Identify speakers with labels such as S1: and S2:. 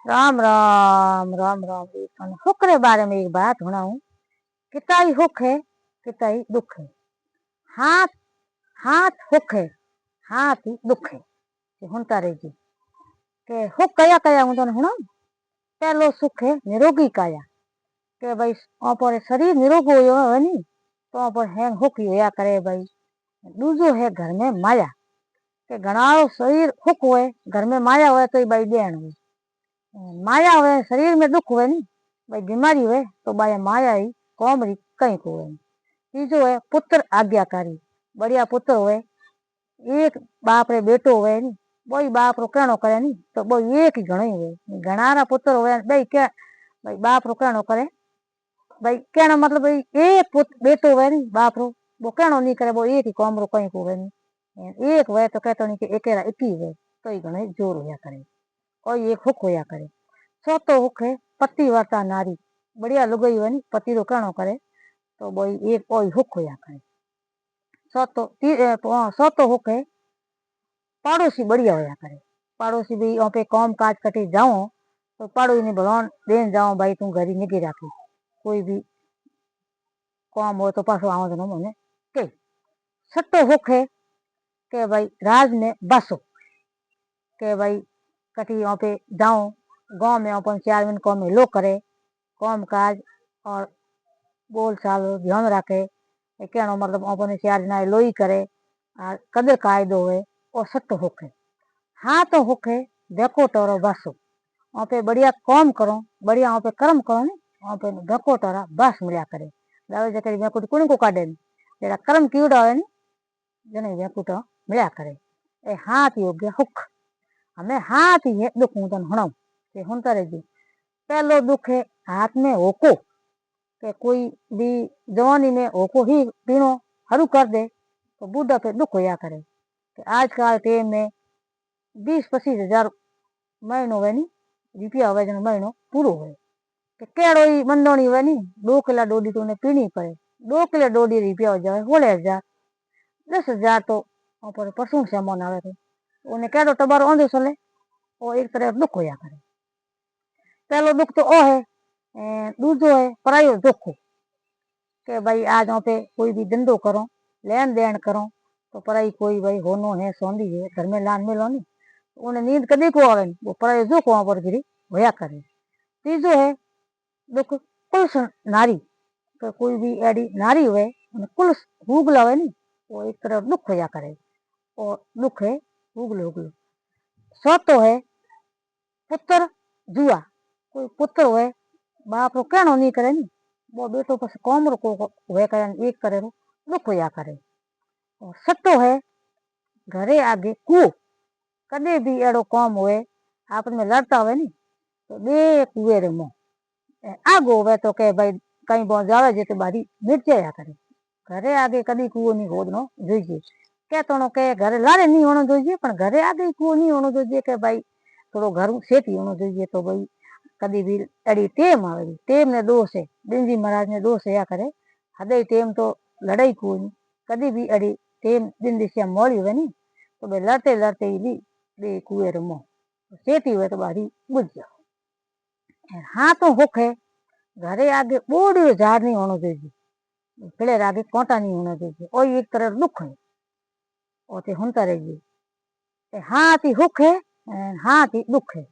S1: राम राम राम राम। हुक्र बारे में एक बात सुनाऊं। किताई हुक है किताई दुख है। हाथ हाथ हुक है, हाथ ही दुख है। हुनता रहेगी के हुक कया कया हूं तने हुणा। पहलो सुख है निरोगी काया के भाई पर शरीर निरोग हो नी तो पर हैंग हुक होया करे भाई। दूजो है घर में माया के घणारो शरीर हुक होए घर में माया होए तो भाई देण हो। माया हुए शरीर में दुख हुए नी भाई बीमारी हुए तो भाई माया ही कोमरी कहीं को हुए। तीजो है पुत्र आज्ञाकारी। बढ़िया पुत्र हुए एक बाप रे बेटो हुए नी बोई बाप रो कहणो करे नी तो बोई एक ही घणो हुए। घणारा पुत्र हुए भाई क्या भाई बाप रो कहणो करे भाई कहना मतलब भाई एक पुत्र बेटो हुए नी बाप रो वो कहणो नहीं करे वो एक ही कौम रो कहीं को हुए नी। एक हुए तो कहतो नहीं कि एकेरा एक ही हुए तो ही घणे जोर होया करे कोई एक हुक होया करे। चौथो हुक है पति वार्ता नारी। बढ़िया लुगाई हुए नी पति रो कहणो करे तो बोई एक कोई हुक होया करे। चौथो हुक है पड़ोसी बढ़िया होया करे। पड़ोसी भी यहाँ पे काम काज कटी जाओ तो पड़ोसी ने भगवान देन जाओ भाई तू घरी निगी राखी कोई भी काम हो तो पासो आवा तो मैंने के। छठो हुक है के भाई राज में बसो के भाई कटी यहाँ पे जाओ गांव में अपन 4 दिन काम लो करे काम काज और बोल चाल ध्यान रखे कहनो मतलब अपने 4 दिन लोई करे और कदर कायदो हुए और छठो हुक है। हाँ तो हुक है देखो टोरो बसो वहाँ पे बढ़िया काम करो बढ़िया वहाँ पे कर्म करो नी वहाँ पे देखो टोरा बस मिला करे। दावे जकर वेकुट कुणी को काढे नी जेड़ा कर्म कीड़ा है नी जने वेकुट मिला करे ए हाथ योग्य हुक। हमें हाथ ही है दुख हूं तन हणो के हुनता रहेगी। पहलो दुख है हाथ में होको के कोई भी जवानी में होको ही पीनो हरू कर दे तो बूढ़ा पे दुख होया करे कि आजकल टाइम में 20-25 हजार महीनो हुए नी रुपया हुए जन महीनो पूरो हुए कि केड़ो ही मंडोनी हुए नी 2 किला डोडी तो उन्हें पीनी पड़े 2 किला डोडी रुपया हो जाए 16,000 10,000 तो पर परसों सामान आवे थे उन्हें केड़ो टबारो आंधो चले वो एक तरह दुख होया करे। पहलो दुख तो ओ है दूजो है परायो दुख के भाई आज वहाँ पे कोई भी धंधो करो लेन देन करो तो पराई कोई भाई होनो है सोंदी है घर में लान मिलो नी उन्हें नींद कदी को आवे वो परायो दुख वहाँ पर गिरी होया करे। तीजो है दुख कुलस नारी तो कोई भी एडी नारी हुए कुलस हुगला हुए नी वो एक तरह दुख होया करे और दुख है हुगलो हुगलो। चौथो है पुत्र जुआ। कोई पुत्र हुए बाप रो कहणो नहीं करे नी वो बेटो बस कौम रो को हुए करे एक करे रो दुख होया करे। और छठो है घरे आगे कुओ। कदे भी एड़ो काम हुए आपस में लड़ता हुए नी तो बे कुएं रे मुंह आगो हुए तो के भाई कहीं बहुत जावे जेते बारी मिट जाया करे। घरे आगे कदी कुओ नहीं खोदनो जोईजे कहतो के घरे लारे नहीं होनो जोईजे पण घरे आगे कुओ नहीं होनो जोईजे के भाई थोड़ो घर सेठी होनो जोईजे तो भाई कदी भी एड़ी टेम आवे टेम ने दोष है बिंजी महाराज ने दोष या करे हदे टेम तो लड़ाई को नहीं कदी भी एड़ी टेम दिन दिशा मोड़ी हुए नी तो भाई लड़ते लड़ते ही भी बे कुएं रे मुंह सेठी हुए तो बारी बुझ जाओ। हाँ तो हुक है घरे आगे बोड़ियो झाड़ नहीं होनो जोईजे पेड़े आगे कांटा नहीं होना जोईजे और एक तरह दुख है ओते हुनता रहेगी। हाथ ही हुक है हाथ ही दुख है।